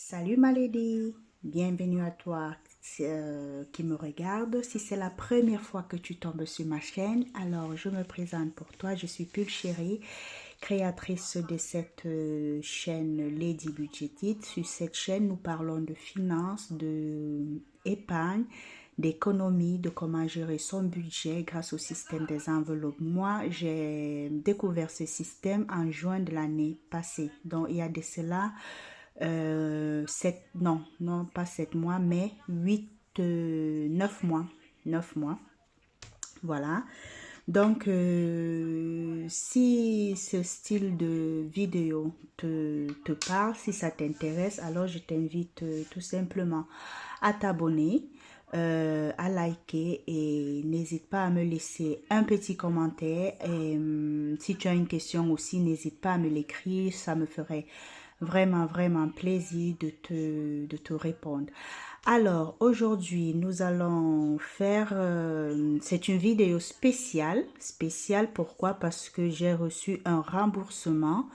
Salut ma lady, bienvenue à toi qui me regarde. Si c'est la première fois que tu tombes sur ma chaîne, alors je me présente pour toi. Je suis Pulchérie, créatrice de cette chaîne Lady Budgetit. Sur cette chaîne, nous parlons de finances, de épargne, d'économie, de comment gérer son budget grâce au système des enveloppes. Moi, j'ai découvert ce système en juin de l'année passée. Donc, il y a de cela non, pas 7 mois, mais 9 mois. 9 mois. Voilà. Donc, si ce style de vidéo te parle, si ça t'intéresse, alors je t'invite tout simplement à t'abonner, à liker et n'hésite pas à me laisser un petit commentaire. Et si tu as une question aussi, n'hésite pas à me l'écrire, ça me ferait vraiment plaisir de te répondre. Alors, aujourd'hui, nous allons faire, c'est une vidéo spéciale. Spéciale, pourquoi? Parce que j'ai reçu un remboursement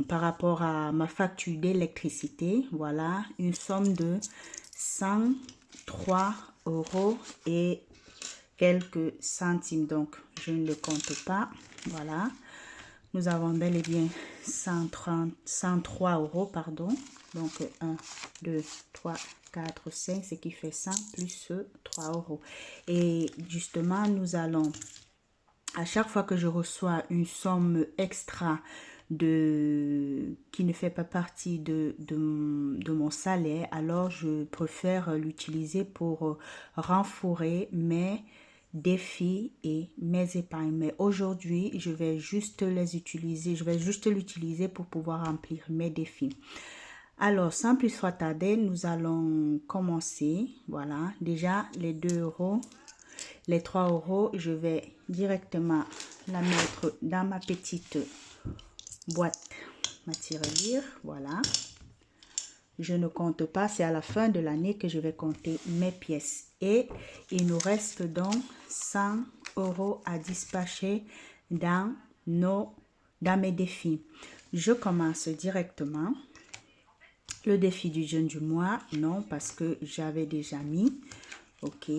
par rapport à ma facture d'électricité. Voilà, une somme de 103 euros et quelques centimes. Donc, je ne le compte pas. Voilà. Nous avons bel et bien 103 euros, pardon. Donc, 1, 2, 3, 4, 5, ce qui fait 100 plus 3 euros. Et justement, nous allons, à chaque fois que je reçois une somme extra qui ne fait pas partie de mon salaire, alors je préfère l'utiliser pour renflouer mes défis et mes épargnes. Mais aujourd'hui, je vais juste l'utiliser pour pouvoir remplir mes défis. Alors, sans plus tarder, nous allons commencer. Voilà, déjà les 2 euros, les 3 euros, je vais directement la mettre dans ma petite boîte ma tirelire. Voilà. Je ne compte pas, c'est à la fin de l'année que je vais compter mes pièces. Et il nous reste donc 100 euros à dispatcher dans mes défis. Je commence directement. Le défi du jeûne du mois, non, parce que j'avais déjà mis. Ok.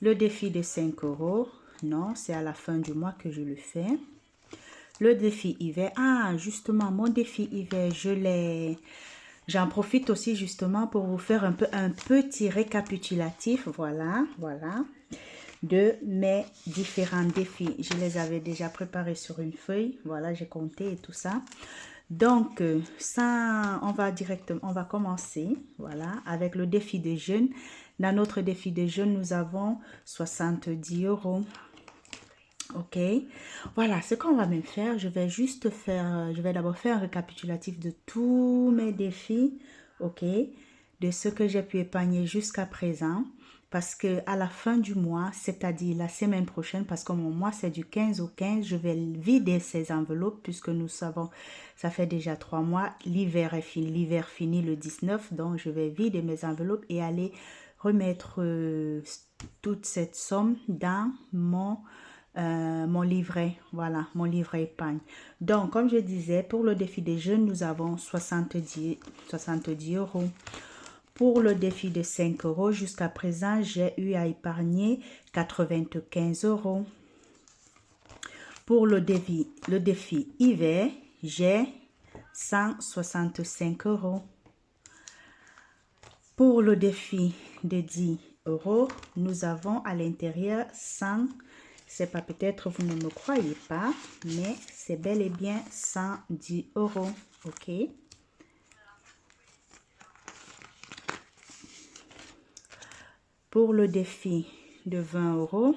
Le défi de 5 euros, non, c'est à la fin du mois que je le fais. Le défi hiver, justement, mon défi hiver, j'en profite aussi justement pour vous faire un petit récapitulatif, voilà, de mes différents défis. Je les avais déjà préparés sur une feuille, voilà, j'ai compté et tout ça. Donc, on va commencer, voilà, avec le défi de jeûne. Dans notre défi de jeûne, nous avons 70 euros. Ok, voilà ce qu'on va même faire. Je vais d'abord faire un récapitulatif de tous mes défis, ok, de ce que j'ai pu épargner jusqu'à présent. Parce que à la fin du mois, c'est-à-dire la semaine prochaine, parce que mon mois c'est du 15 au 15, je vais vider ces enveloppes puisque nous savons, ça fait déjà 3 mois, l'hiver est fini, l'hiver finit le 19, donc je vais vider mes enveloppes et aller remettre toute cette somme dans mon livret, voilà, mon livret épargne. Donc, comme je disais, pour le défi des jeunes, nous avons 70 euros. Pour le défi de 5 euros, jusqu'à présent, j'ai eu à épargner 95 euros. Pour le défi hiver, j'ai 165 euros. Pour le défi de 10 euros, nous avons à l'intérieur 100. C'est pas, peut-être vous ne me croyez pas, mais c'est bel et bien 110 euros. Ok. Pour le défi de 20 euros,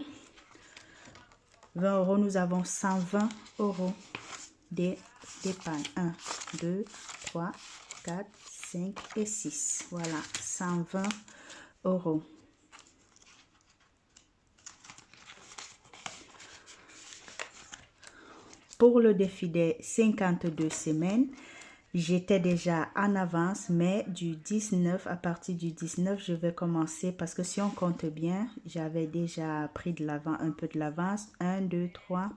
nous avons 120 euros d'épargne. 1, 2, 3, 4, 5 et 6. Voilà, 120 euros. Pour le défi des 52 semaines, j'étais déjà en avance, mais à partir du 19, je vais commencer parce que si on compte bien, j'avais déjà pris un peu de l'avance. 1, 2, 3,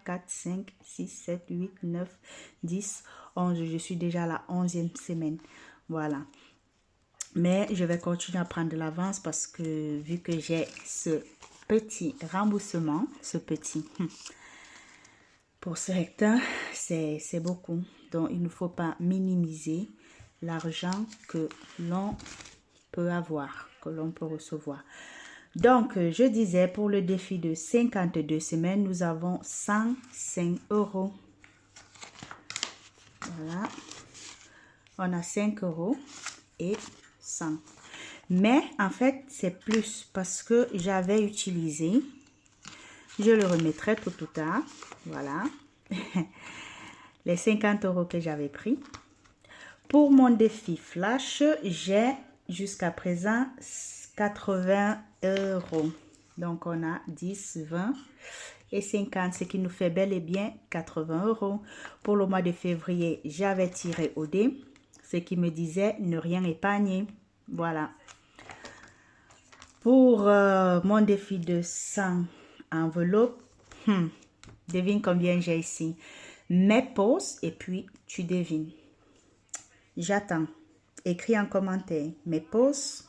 4, 5, 6, 7, 8, 9, 10, 11, je suis déjà à la 11e semaine. Voilà. Mais je vais continuer à prendre de l'avance parce que vu que j'ai ce petit remboursement, pour ce hectare, c'est beaucoup. Donc, il ne faut pas minimiser l'argent que l'on peut avoir, que l'on peut recevoir. Donc, je disais, pour le défi de 52 semaines, nous avons 105 euros. Voilà. On a 5 euros et 100. Mais, en fait, c'est plus parce que j'avais utilisé. Je le remettrai tout ou tard. Voilà. Les 50 euros que j'avais pris. Pour mon défi flash, j'ai jusqu'à présent 80 euros. Donc, on a 10, 20 et 50, ce qui nous fait bel et bien 80 euros. Pour le mois de février, j'avais tiré au dé, ce qui me disait ne rien épargner. Voilà. Pour mon défi de 100 enveloppes, devine combien j'ai ici. Mes pauses et puis tu devines. J'attends. Écris en commentaire. Mes pauses.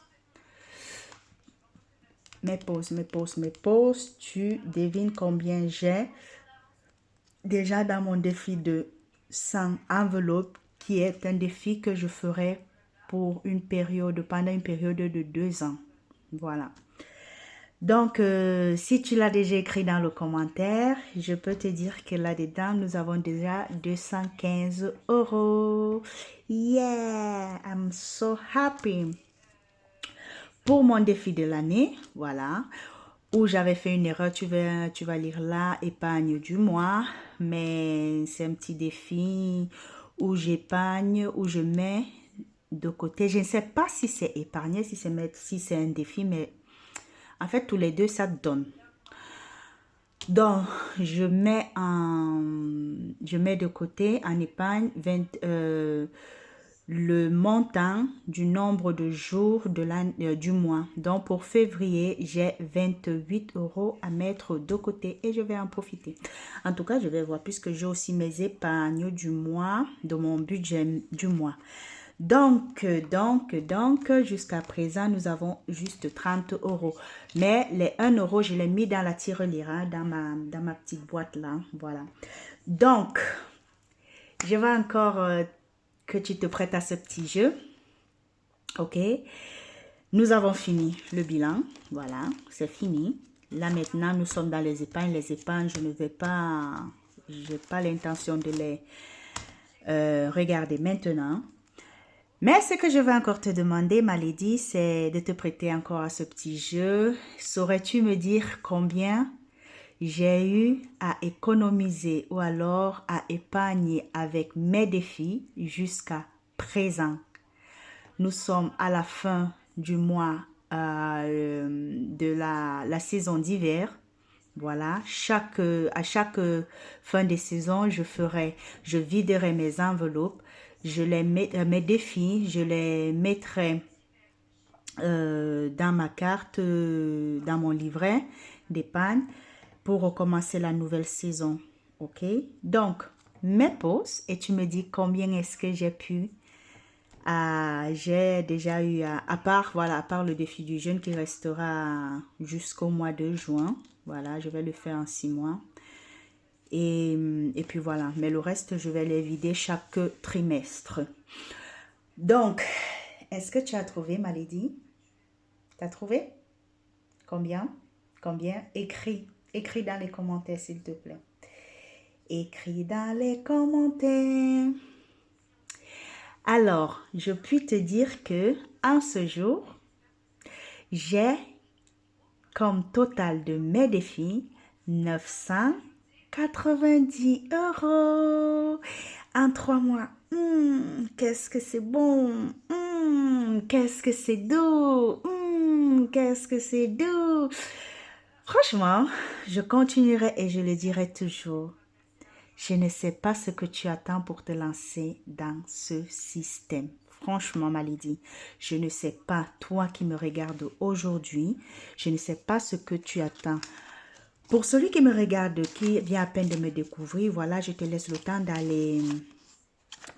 Tu devines combien j'ai déjà dans mon défi de 100 enveloppes, qui est un défi que je ferai pour pendant une période de 2 ans. Voilà. Donc, si tu l'as déjà écrit dans le commentaire, je peux te dire que là-dedans, nous avons déjà 215 euros. Yeah, I'm so happy. Pour mon défi de l'année, voilà, où j'avais fait une erreur, tu vas lire là, épargne du mois, mais c'est un petit défi où j'épargne, où je mets de côté. Je ne sais pas si c'est épargner, si c'est un défi, mais en fait, tous les deux, ça donne. Donc, je mets de côté en épargne le montant du nombre de jours du mois. Donc, pour février, j'ai 28 euros à mettre de côté et je vais en profiter. En tout cas, je vais voir puisque j'ai aussi mes épargnes du mois, de mon budget du mois. Donc, jusqu'à présent, nous avons juste 30 euros. Mais les 1 euro, je l'ai mis dans la tirelire, hein, dans ma petite boîte là. Voilà. Donc, je vais encore que tu te prêtes à ce petit jeu. Ok. Nous avons fini le bilan. Voilà, c'est fini. Là maintenant, nous sommes dans les épargnes. Les épargnes, je n'ai pas l'intention de les regarder maintenant. Mais ce que je vais encore te demander, ma lady, c'est de te prêter encore à ce petit jeu. Saurais-tu me dire combien j'ai eu à économiser ou alors à épargner avec mes défis jusqu'à présent? Nous sommes à la fin du mois de la saison d'hiver. Voilà, à chaque fin de saison, je viderai mes enveloppes. Mes défis, je les mettrai dans ma carte, dans mon livret d'épargne pour recommencer la nouvelle saison. Ok? Donc, mes pauses et tu me dis combien est-ce que j'ai pu. J'ai déjà eu, à part le défi du jeûne qui restera jusqu'au mois de juin. Voilà, je vais le faire en 6 mois. Et puis voilà, mais le reste, je vais les vider chaque trimestre. Donc, est-ce que tu as trouvé, ma lady? Tu as trouvé? Combien? Écris dans les commentaires, s'il te plaît. Écris dans les commentaires. Alors, je puis te dire que en ce jour, j'ai comme total de mes défis 990 euros en 3 mois. Qu'est-ce que c'est bon. Qu'est-ce que c'est doux. Qu'est-ce que c'est doux. Franchement, je continuerai et je le dirai toujours. Je ne sais pas ce que tu attends pour te lancer dans ce système. Franchement, ma lady, je ne sais pas, toi qui me regardes aujourd'hui, je ne sais pas ce que tu attends. Pour celui qui me regarde, qui vient à peine de me découvrir, voilà, je te laisse le temps d'aller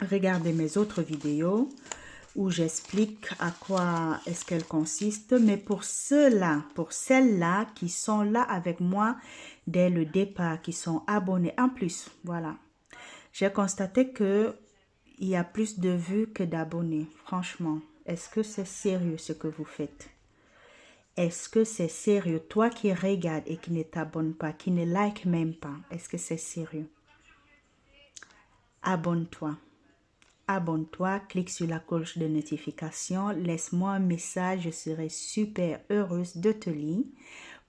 regardez mes autres vidéos où j'explique à quoi est-ce qu'elle consiste. Mais pour ceux-là, pour celles-là qui sont là avec moi dès le départ, qui sont abonnés en plus, voilà. J'ai constaté que il y a plus de vues que d'abonnés. Franchement, est-ce que c'est sérieux ce que vous faites? Est-ce que c'est sérieux? Toi qui regardes et qui ne t'abonnes pas, qui ne like même pas, est-ce que c'est sérieux? Abonne-toi. Abonne-toi, clique sur la cloche de notification, laisse-moi un message, je serai super heureuse de te lire.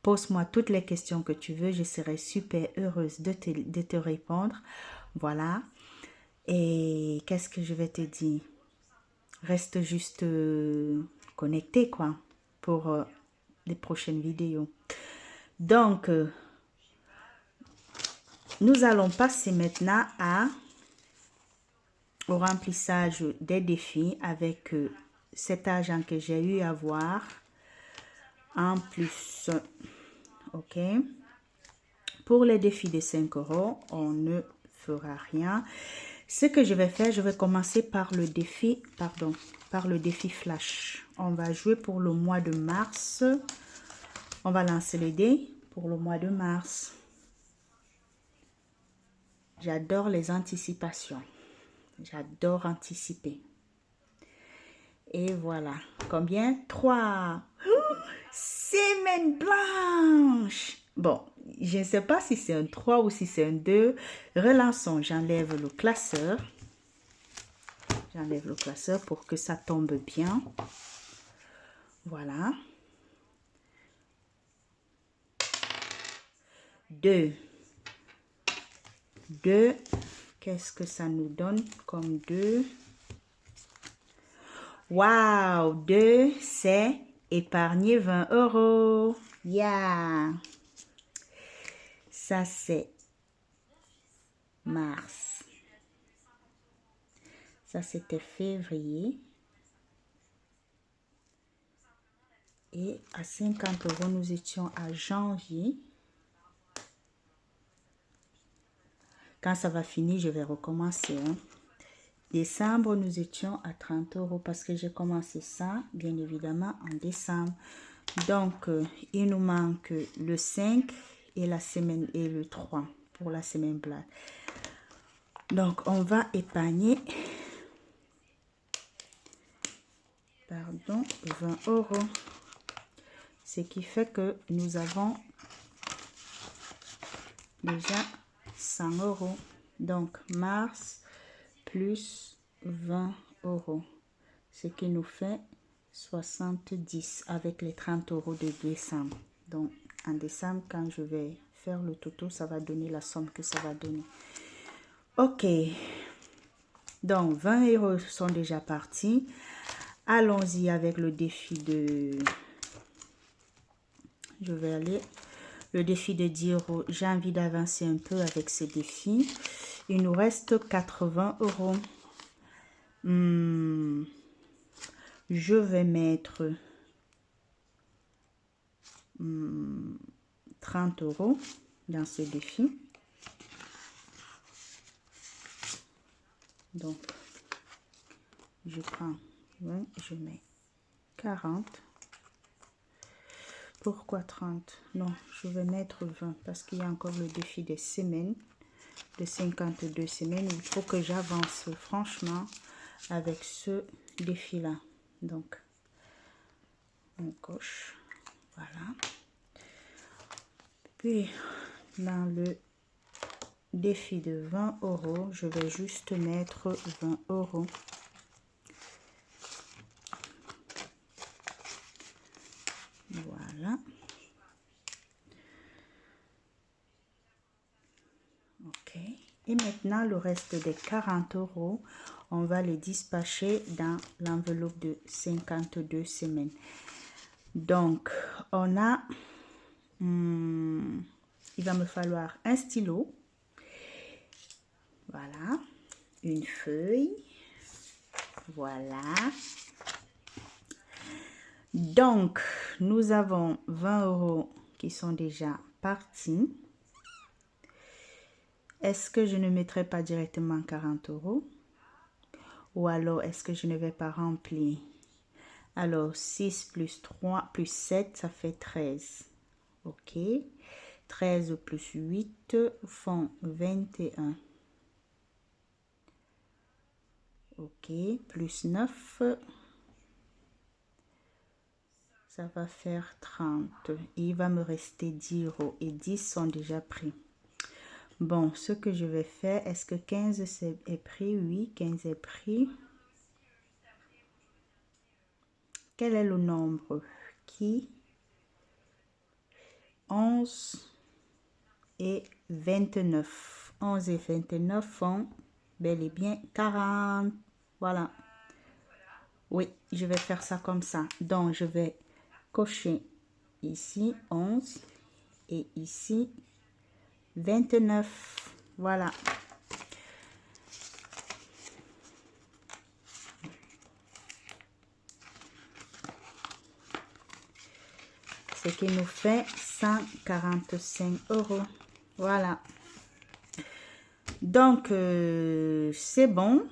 Pose-moi toutes les questions que tu veux, je serai super heureuse de te répondre. Voilà. Et qu'est-ce que je vais te dire? Reste juste connecté, quoi, pour les prochaines vidéos. Donc, nous allons passer maintenant au remplissage des défis avec cet argent que j'ai eu à voir en plus. Ok. Pour les défis de 5 €, on ne fera rien. Ce que je vais faire, je vais commencer par le défi, pardon, par le défi flash. On va jouer pour le mois de mars. On va lancer les dés pour le mois de mars. J'adore les anticipations. J'adore anticiper. Et voilà. Combien? 3. Semaine blanche. Bon, je ne sais pas si c'est un 3 ou si c'est un 2. Relançons. J'enlève le classeur. J'enlève le classeur pour que ça tombe bien. Voilà. 2. 2. Qu'est-ce que ça nous donne comme 2? Waouh! 2, c'est épargner 20 €. Yeah! Ça, c'est mars. Ça, c'était février. Et à 50 €, nous étions à janvier. Quand ça va finir, je vais recommencer. Hein. Décembre, nous étions à 30 € parce que j'ai commencé ça, bien évidemment, en décembre. Donc, il nous manque le 5 et la semaine et le 3 pour la semaine blanche. Donc, on va épargner, pardon, 20 €. Ce qui fait que nous avons déjà 100 €. Donc, mars plus 20 €. Ce qui nous fait 70 avec les 30 € de décembre. Donc, en décembre, quand je vais faire le toto, ça va donner la somme que ça va donner. Ok. Donc, 20 € sont déjà partis. Allons-y avec le défi de... Je vais aller... Le défi de 10 €. J'ai envie d'avancer un peu avec ce défi. Il nous reste 80 €. Je vais mettre 30 € dans ce défi. Donc, je prends 20, je mets 40. Pourquoi 30? Non, je vais mettre 20 parce qu'il y a encore le défi des semaines, de 52 semaines. Il faut que j'avance franchement avec ce défi-là. Donc, on coche. Voilà. Puis, dans le défi de 20 €, je vais juste mettre 20 €. Voilà. Ok. Et maintenant, le reste des 40 €, on va les dispatcher dans l'enveloppe de 52 semaines. Donc, on a... il va me falloir un stylo. Voilà. Une feuille. Voilà. Donc, nous avons 20 € qui sont déjà partis. Est-ce que je ne mettrai pas directement 40 €? Ou alors, est-ce que je ne vais pas remplir? Alors, 6 plus 3 plus 7, ça fait 13. OK. 13 plus 8 font 21. OK. Plus 9, ça va faire 30. Et il va me rester 10 euros. Et 10 sont déjà pris. Bon, ce que je vais faire, est-ce que 15 est pris? Oui, 15 est pris. Quel est le nombre qui? 11 et 29. 11 et 29 font bel et bien 40. Voilà. Oui, je vais faire ça comme ça. Donc, je vais cocher ici 11 et ici 29. Voilà. Ce qui nous fait 145 euros. Voilà. Donc, c'est bon.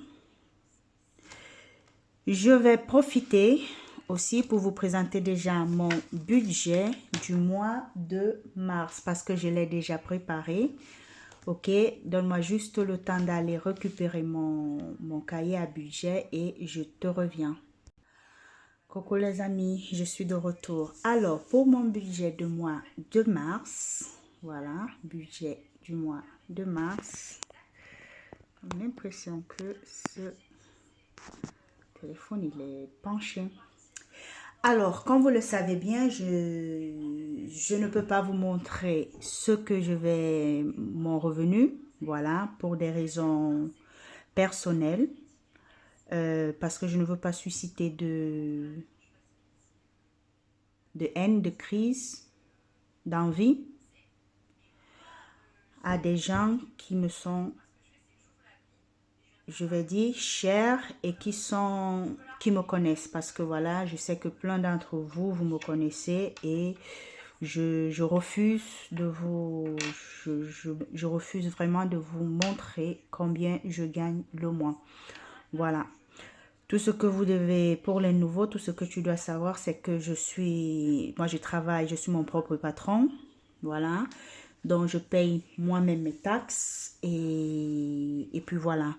Je vais profiter aussi pour vous présenter déjà mon budget du mois de mars parce que je l'ai déjà préparé. Ok, donne-moi juste le temps d'aller récupérer mon cahier à budget et je te reviens. Coucou les amis, je suis de retour. Alors, pour mon budget du mois de mars, voilà, budget du mois de mars. J'ai l'impression que ce téléphone, il est penché. Alors, comme vous le savez bien, je ne peux pas vous montrer ce que mon revenu, voilà, pour des raisons personnelles, parce que je ne veux pas susciter de haine, de crise, d'envie à des gens qui me sont, je vais dire, chers et qui me connaissent, parce que voilà, je sais que plein d'entre vous, vous me connaissez et je refuse de vous, je refuse vraiment de vous montrer combien je gagne le mois. Voilà. Tout ce que vous devez, pour les nouveaux, tout ce que tu dois savoir, c'est que moi je travaille, je suis mon propre patron. Voilà. Donc je paye moi-même mes taxes et puis voilà.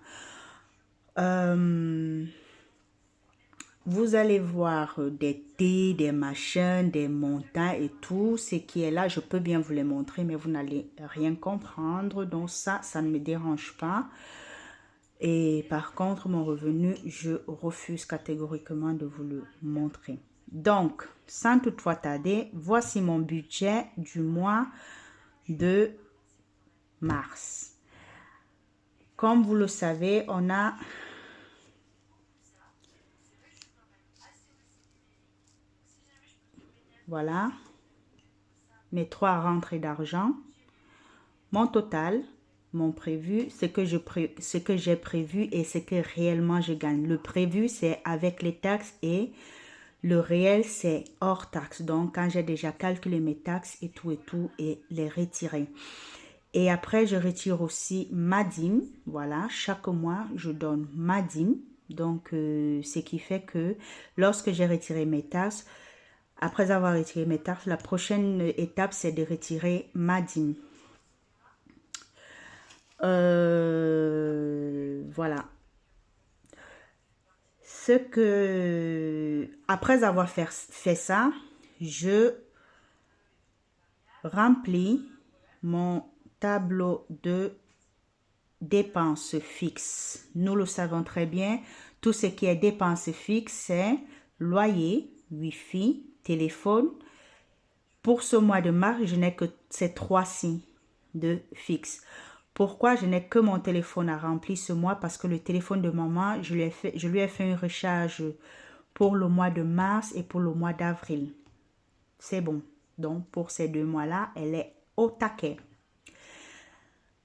Vous allez voir des T, des machins, des montants et tout. Ce qui est là, je peux bien vous les montrer, mais vous n'allez rien comprendre. Donc ça ne me dérange pas. Et par contre, mon revenu, je refuse catégoriquement de vous le montrer. Donc, sans toutefois tarder, voici mon budget du mois de mars. Comme vous le savez, on a voilà mes 3 rentrées d'argent, mon total, mon prévu, ce que j'ai prévu et ce que réellement je gagne. Le prévu, c'est avec les taxes et le réel, c'est hors taxes. Donc, quand j'ai déjà calculé mes taxes et tout et les retirer. Et après, je retire aussi ma dîme. Voilà, chaque mois, je donne ma dîme. Donc, ce qui fait que lorsque j'ai retiré mes taxes, après avoir retiré mes taxes, la prochaine étape, c'est de retirer ma dîme. Voilà. Après avoir fait ça, je remplis mon tableau de dépenses fixes. Nous le savons très bien, tout ce qui est dépenses fixes, c'est loyer, wifi, téléphone. Pour ce mois de mars, je n'ai que ces 3 de fixe. Pourquoi je n'ai que mon téléphone à remplir ce mois? Parce que le téléphone de maman, je lui ai fait une recharge pour le mois de mars et pour le mois d'avril. C'est bon. Donc, pour ces 2 mois-là, elle est au taquet.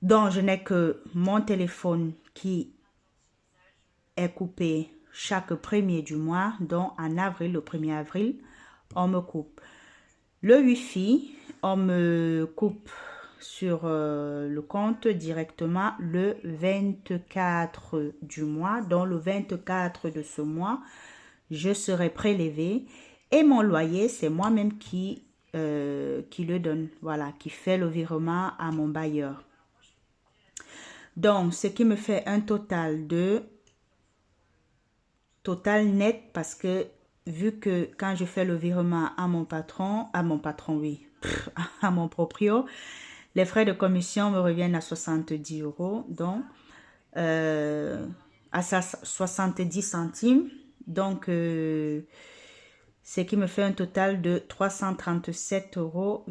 Donc, je n'ai que mon téléphone qui est coupé chaque premier du mois. Donc, en avril, le 1er avril, on me coupe. Le Wi-Fi, on me coupe sur le compte directement le 24 du mois. Donc le 24 de ce mois, je serai prélevé et mon loyer, c'est moi-même qui le donne, voilà, qui fait le virement à mon bailleur. Donc, ce qui me fait un total net, parce que vu que quand je fais le virement à mon patron, oui, à mon proprio, les frais de commission me reviennent à 70 euros, donc à 70 centimes. Donc, ce qui me fait un total de 337,68 euros.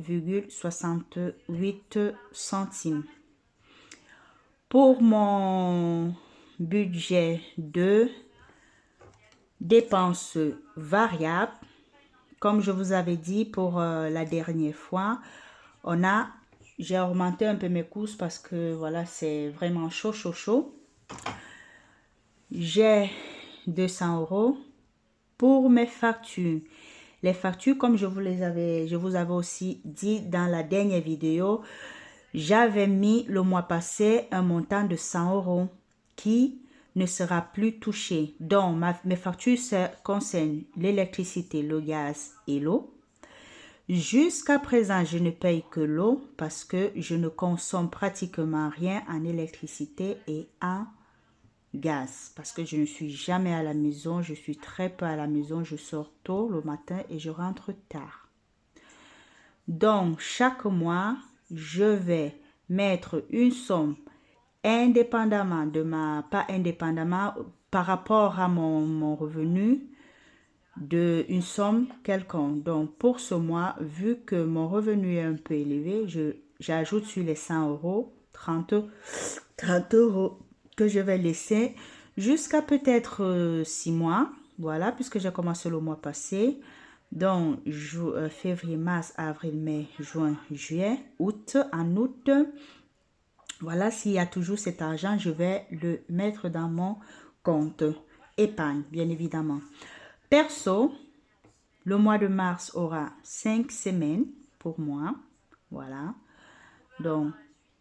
Pour mon budget de dépenses variables, comme je vous avais dit pour la dernière fois, j'ai augmenté un peu mes courses parce que voilà, c'est vraiment chaud. J'ai 200 euros pour mes factures. Les factures, comme je vous avais aussi dit dans la dernière vidéo, j'avais mis le mois passé un montant de 100 euros qui ne sera plus touché. Donc, mes factures concernent l'électricité, le gaz et l'eau. Jusqu'à présent, je ne paye que l'eau parce que je ne consomme pratiquement rien en électricité et en gaz. Parce que je ne suis jamais à la maison, je suis très peu à la maison, je sors tôt le matin et je rentre tard. Donc, chaque mois, je vais mettre une somme indépendamment pas indépendamment, par rapport à mon revenu, une somme quelconque. Donc, pour ce mois, vu que mon revenu est un peu élevé, j'ajoute sur les 100 euros, 30 euros que je vais laisser jusqu'à peut-être 6 mois. Voilà, puisque j'ai commencé le mois passé. Donc, février, mars, avril, mai, juin, juillet, août. En août, voilà, s'il y a toujours cet argent, je vais le mettre dans mon compte épargne, bien évidemment. Perso, le mois de mars aura 5 semaines pour moi. Voilà. Donc,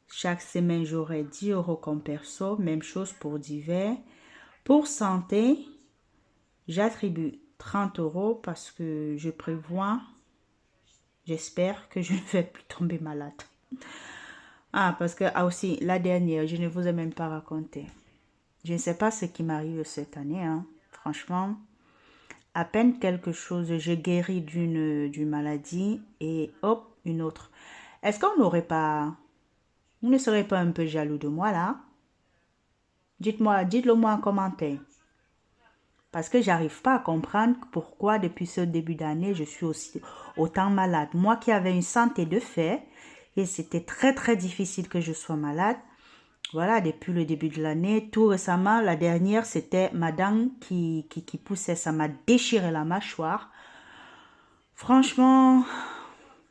chaque semaine, j'aurai 10 euros comme perso. Même chose pour divers. Pour santé, j'attribue 30 euros parce que je prévois, j'espère que je ne vais plus tomber malade. Ah, parce que aussi, la dernière, je ne vous ai même pas raconté. Je ne sais pas ce qui m'arrive cette année, hein. Franchement, à peine quelque chose, j'ai guéri d'une maladie et hop, une autre. Est-ce qu'on vous ne serez pas un peu jaloux de moi là? Dites-le moi en commentaire. Parce que j'arrive pas à comprendre pourquoi depuis ce début d'année, je suis autant malade. Moi qui avais une santé de fer, et c'était très très difficile que je sois malade. Voilà, depuis le début de l'année, tout récemment, la dernière, c'était ma dent qui poussait, ça m'a déchiré la mâchoire. Franchement,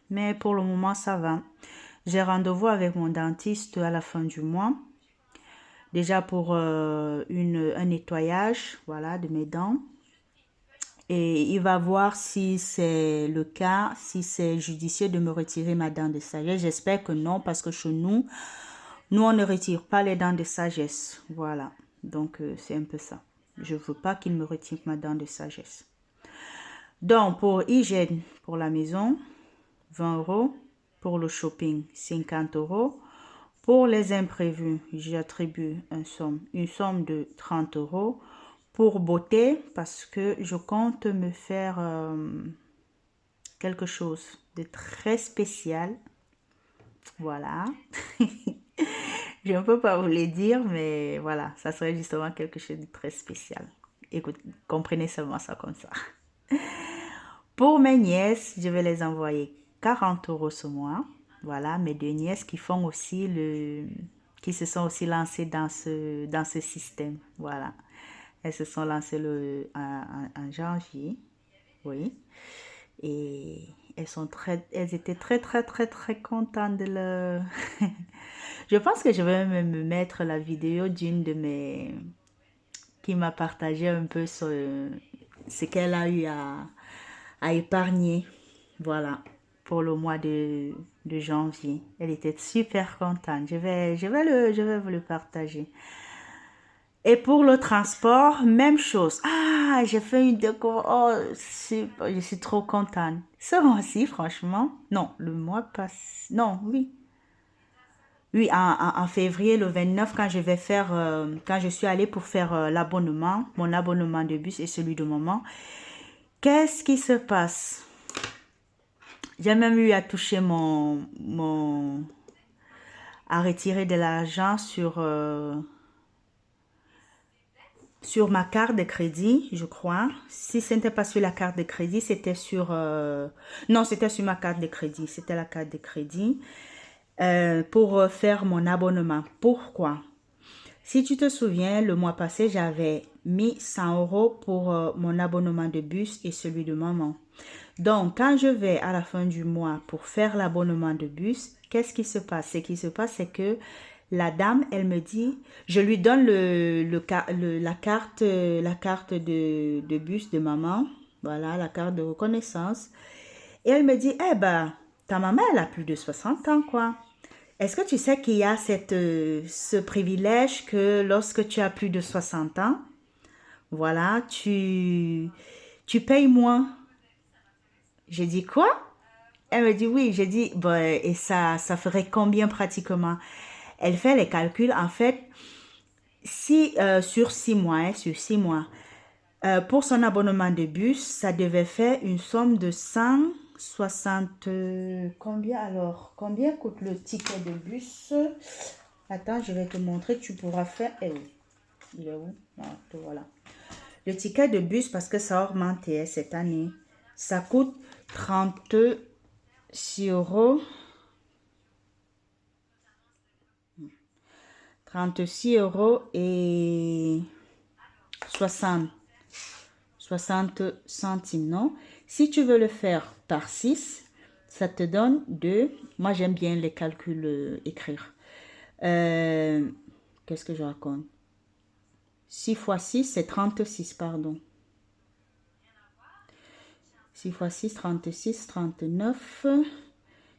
mais pour le moment, ça va. J'ai rendez-vous avec mon dentiste à la fin du mois. Déjà pour un nettoyage, voilà, de mes dents. Et il va voir si c'est le cas, si c'est judicieux de me retirer ma dent de sagesse. J'espère que non, parce que chez nous, on ne retire pas les dents de sagesse. Voilà, donc c'est un peu ça. Je ne veux pas qu'il me retire ma dent de sagesse. Donc, pour hygiène, pour la maison, 20 euros. Pour le shopping, 50 euros. Pour les imprévus, j'attribue une somme de 30 euros. Pour beauté, parce que je compte me faire quelque chose de très spécial. Voilà. Je ne peux pas vous le dire, mais voilà, ça serait justement quelque chose de très spécial. Écoute, comprenez seulement ça comme ça. Pour mes nièces, je vais les envoyer 40 euros ce mois. Voilà, mes deux nièces qui se sont aussi lancées dans ce système. Voilà. Elles se sont lancées en janvier. Oui. Et elles étaient très, très, très, très contentes de leur... Je pense que je vais même me mettre la vidéo d'une de mes... qui m'a partagé un peu ce qu'elle a eu à épargner. Voilà. pour le mois de janvier. Elle était super contente. Je vais vous le partager. Et pour le transport, même chose. Ah, j'ai fait une déco. Oh, super, je suis trop contente. Ce mois-ci, franchement. Non, le mois passé. Non, oui. Oui, en février, le 29, quand je vais faire, quand je suis allée pour faire l'abonnement, mon abonnement de bus et celui de maman, qu'est-ce qui se passe? J'ai même eu à toucher à retirer de l'argent sur ma carte de crédit, je crois. Si ce n'était pas sur la carte de crédit, c'était sur... non, c'était sur ma carte de crédit. C'était la carte de crédit pour faire mon abonnement. Pourquoi? Si tu te souviens, le mois passé, j'avais mis 100 euros pour mon abonnement de bus et celui de maman. Donc, quand je vais à la fin du mois pour faire l'abonnement de bus, qu'est-ce qui se passe? Ce qui se passe, c'est que la dame, elle me dit, je lui donne la carte de bus de maman, voilà, la carte de reconnaissance. Et elle me dit, eh ben, ta maman, elle a plus de 60 ans, quoi. Est-ce que tu sais qu'il y a ce privilège que lorsque tu as plus de 60 ans, voilà, tu payes moins? J'ai dit quoi? Elle me dit oui. J'ai dit, bon, et ça ferait combien pratiquement? Elle fait les calculs. En fait, si sur 6 mois, sur 6 mois, pour son abonnement de bus, ça devait faire une somme de 160. Combien alors? Combien coûte le ticket de bus? Attends, je vais te montrer. Tu pourras faire. Eh oui, il est où? Ah, voilà. Le ticket de bus, parce que ça a augmenté cette année, ça coûte 36 euros. 36 euros et 60 centimes, non? Si tu veux le faire par 6, ça te donne 2. Moi, j'aime bien les calculs écrire. Qu'est-ce que je raconte? 6 fois 6, c'est 36, pardon. 6 fois 6, 36, 39.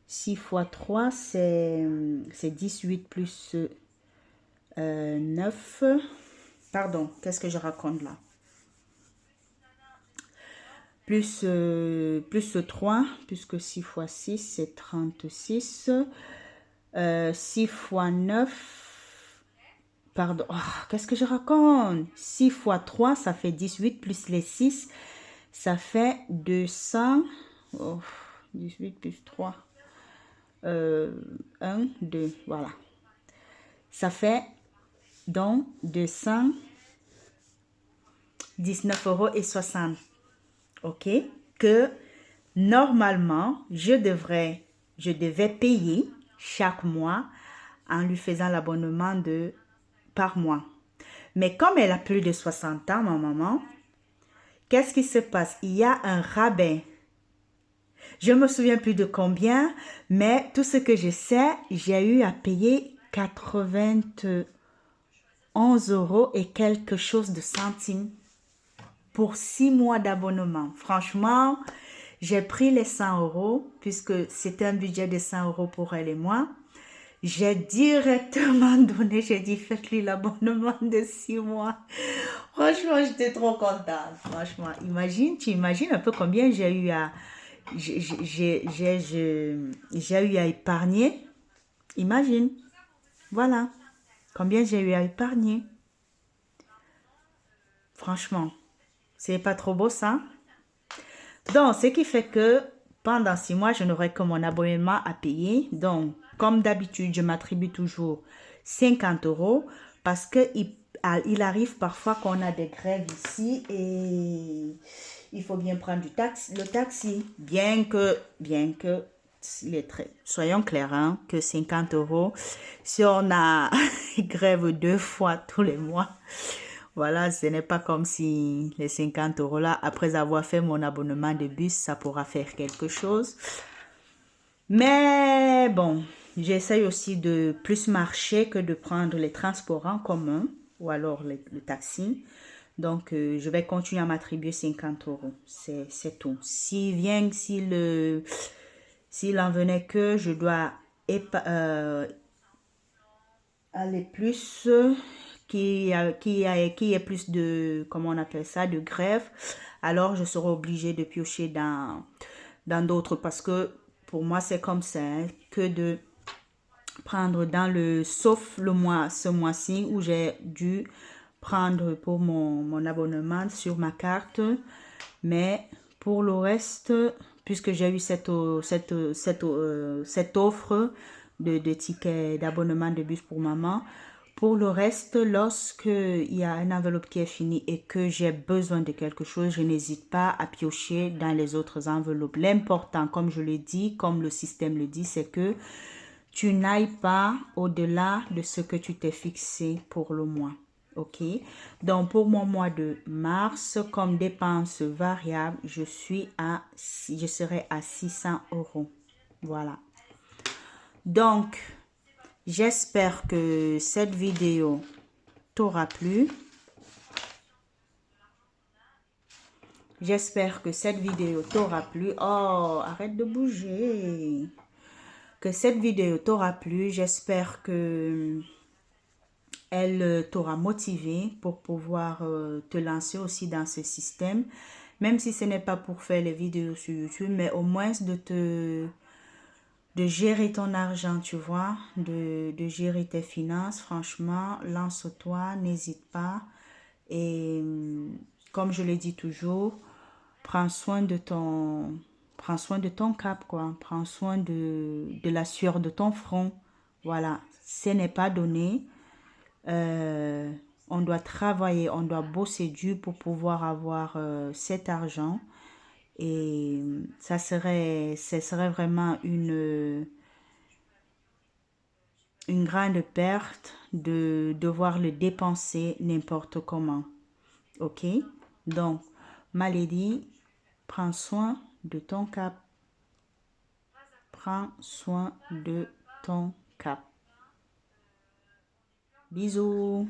6 fois 3, c'est 18 plus 9. Pardon, qu'est-ce que je raconte là? Plus 3, puisque 6 fois 6, c'est 36. 6 fois 9, pardon, oh, qu'est-ce que je raconte? 6 fois 3, ça fait 18, plus les 6, ça fait 200. Oh, 18 plus 3. 1, 2, voilà. Ça fait donc 219 euros et 60. OK? Que normalement, je devais payer chaque mois en lui faisant l'abonnement par mois. Mais comme elle a plus de 60 ans, ma maman, qu'est-ce qui se passe? Il y a un rabais. Je ne me souviens plus de combien, mais tout ce que je sais, j'ai eu à payer 91 euros et quelque chose de centimes pour 6 mois d'abonnement. Franchement, j'ai pris les 100 euros puisque c'était un budget de 100 euros pour elle et moi. J'ai directement donné, j'ai dit faites-lui l'abonnement de 6 mois. Franchement, j'étais trop contente. Franchement, tu imagines un peu combien j'ai eu à épargner. Imagine, voilà, combien j'ai eu à épargner. Franchement, c'est pas trop beau ça? Donc, ce qui fait que pendant 6 mois, je n'aurai que mon abonnement à payer. Donc, comme d'habitude, je m'attribue toujours 50 euros parce qu'il arrive parfois qu'on a des grèves ici et il faut bien prendre le taxi. Bien que, soyons clairs, hein, que 50 euros, si on a grève 2 fois tous les mois, voilà, ce n'est pas comme si les 50 euros là, après avoir fait mon abonnement de bus, ça pourra faire quelque chose. Mais bon, j'essaye aussi de plus marcher que de prendre les transports en commun ou alors le taxi. Donc, je vais continuer à m'attribuer 50 euros. C'est tout. Si S'il en venait que je dois aller plus, qui est plus de, comment on appelle ça, de grève, alors je serai obligée de piocher dans d'autres parce que pour moi c'est comme ça, hein, que de prendre dans le, sauf le mois, ce mois-ci où j'ai dû prendre pour mon abonnement sur ma carte, mais pour le reste, puisque j'ai eu cette offre de tickets d'abonnement de bus pour maman, pour le reste, lorsque il y a une enveloppe qui est finie et que j'ai besoin de quelque chose, je n'hésite pas à piocher dans les autres enveloppes. L'important, comme je le dis, comme le système le dit, c'est que tu n'ailles pas au-delà de ce que tu t'es fixé pour le mois. OK? Donc, pour mon mois de mars, comme dépense variable, je serai à 600 euros. Voilà. Donc, j'espère que cette vidéo t'aura plu. J'espère que cette vidéo t'aura plu. Oh, arrête de bouger. Que cette vidéo t'aura plu. J'espère que elle t'aura motivé pour pouvoir te lancer aussi dans ce système. Même si ce n'est pas pour faire les vidéos sur YouTube, mais au moins de gérer ton argent, tu vois, de gérer tes finances. Franchement, lance-toi, n'hésite pas. Et comme je le dis toujours, prends soin de ton cap, quoi. Prends soin de la sueur de ton front. Voilà, ce n'est pas donné. Euh, on doit travailler, on doit bosser dur pour pouvoir avoir cet argent. Et ce serait vraiment une grande perte de devoir le dépenser n'importe comment. OK? Donc, Malédie, prends soin de ton cap. Prends soin de ton cap. Bisous.